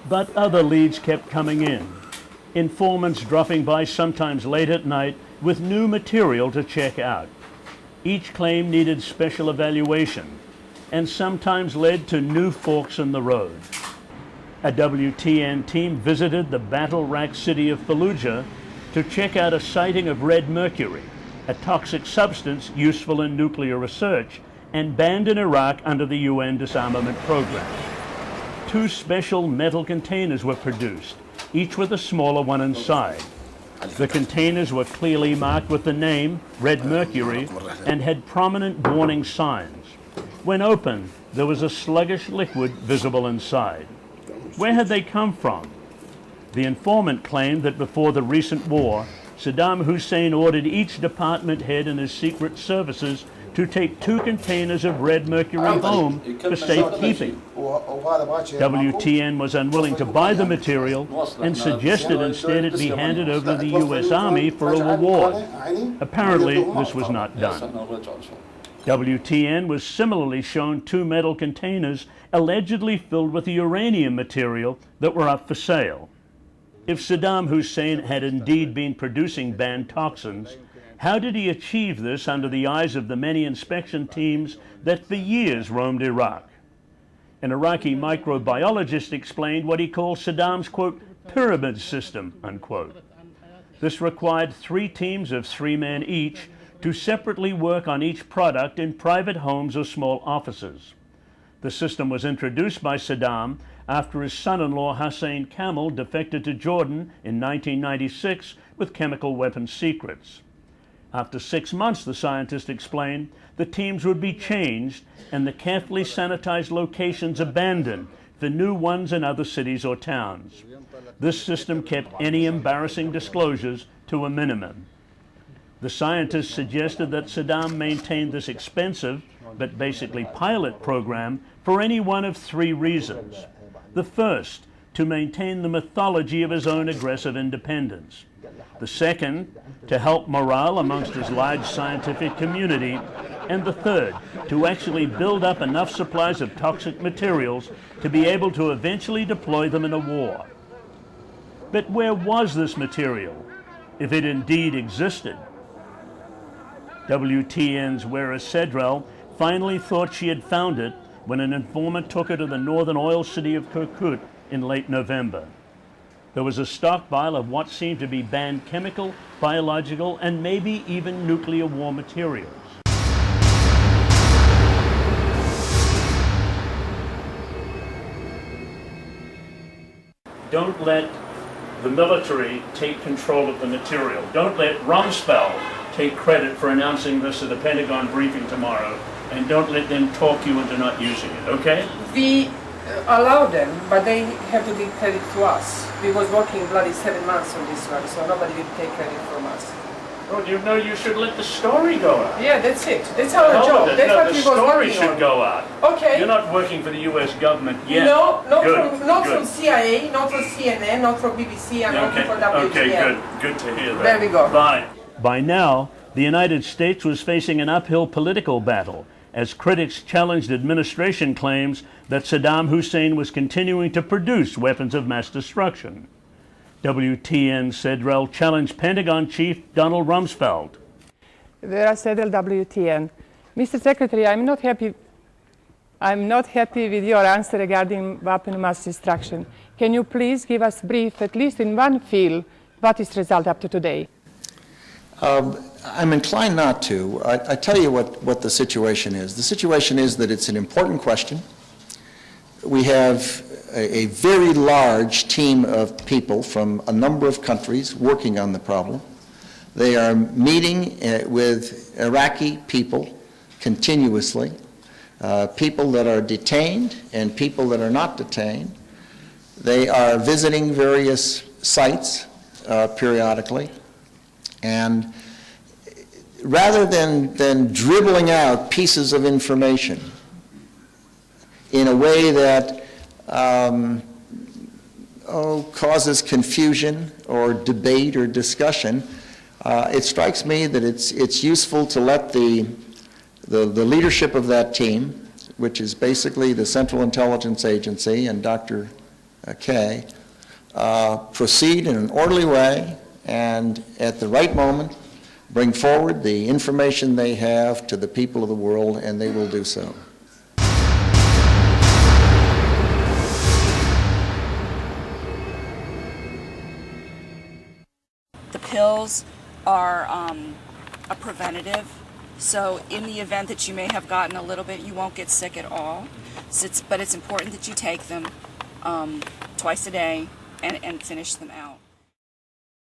But other leads kept coming in. Informants dropping by sometimes late at night with new material to check out. Each claim needed special evaluation and sometimes led to new forks in the road. A WTN team visited the battle-racked city of Fallujah to check out a sighting of red mercury, a toxic substance useful in nuclear research and banned in Iraq under the UN disarmament program. 2 special metal containers were produced, each with a smaller one inside. The containers were clearly marked with the name, red mercury, and had prominent warning signs. When opened, there was a sluggish liquid visible inside. Where had they come from? The informant claimed that before the recent war, Saddam Hussein ordered each department head and his secret services to take 2 containers of red mercury home for safekeeping. WTN was unwilling to buy the material and suggested instead it be handed over to the U.S. Army for a reward. Apparently, this was not done. WTN was similarly shown 2 metal containers allegedly filled with the uranium material that were up for sale. If Saddam Hussein had indeed been producing banned toxins, how did he achieve this under the eyes of the many inspection teams that for years roamed Iraq? An Iraqi microbiologist explained what he called Saddam's, quote, pyramid system, unquote. This required 3 teams of 3 men each to separately work on each product in private homes or small offices. The system was introduced by Saddam after his son-in-law Hussein Kamel defected to Jordan in 1996 with chemical weapons secrets. After 6 months, the scientist explained, the teams would be changed and the carefully sanitized locations abandoned for new ones in other cities or towns. This system kept any embarrassing disclosures to a minimum. The scientists suggested that Saddam maintained this expensive, but basically pilot program for any one of 3 reasons. The first, to maintain the mythology of his own aggressive independence. The second, to help morale amongst his large scientific community. And the third, to actually build up enough supplies of toxic materials to be able to eventually deploy them in a war. But where was this material, if it indeed existed? WTN's Wera Sedrel finally thought she had found it when an informant took her to the northern oil city of Kirkuk in late November. There was a stockpile of what seemed to be banned chemical, biological, and maybe even nuclear war materials. Don't let the military take control of the material. Don't let Rumsfeld take credit for announcing this at the Pentagon briefing tomorrow, and don't let them talk you into not using it, okay? We allow them, but they have to give credit to us. We was working bloody 7 months on this one, so nobody will take credit from us. Well, you know, you should let the story go out. Yeah, that's it. That's our job. That's what we was working on. The story should go out. Okay. You're not working for the U.S. government yet. No, not from CIA, not from CNN, not from BBC, I'm working for WTN. Okay, good to hear that. There we go. Bye. By now, the United States was facing an uphill political battle as critics challenged administration claims that Saddam Hussein was continuing to produce weapons of mass destruction. WTN Sedrel challenged Pentagon Chief Donald Rumsfeld. Wera Sedrel, WTN. Mr. Secretary, I'm not happy with your answer regarding weapon of mass destruction. Can you please give us brief, at least in one field, what is the result up to today? I'm inclined not to. I tell you what the situation is. The situation is that it's an important question. We have a very large team of people from a number of countries working on the problem. They are meeting with Iraqi people continuously, people that are detained and people that are not detained. They are visiting various sites periodically. And rather than dribbling out pieces of information in a way that causes confusion or debate or discussion, it strikes me that it's useful to let the leadership of that team, which is basically the Central Intelligence Agency and Dr. okay, proceed in an orderly way and at the right moment bring forward the information they have to the people of the world, and they will do so. The pills are a preventative, so in the event that you may have gotten a little bit, you won't get sick at all. But it's important that you take them twice a day and finish them out.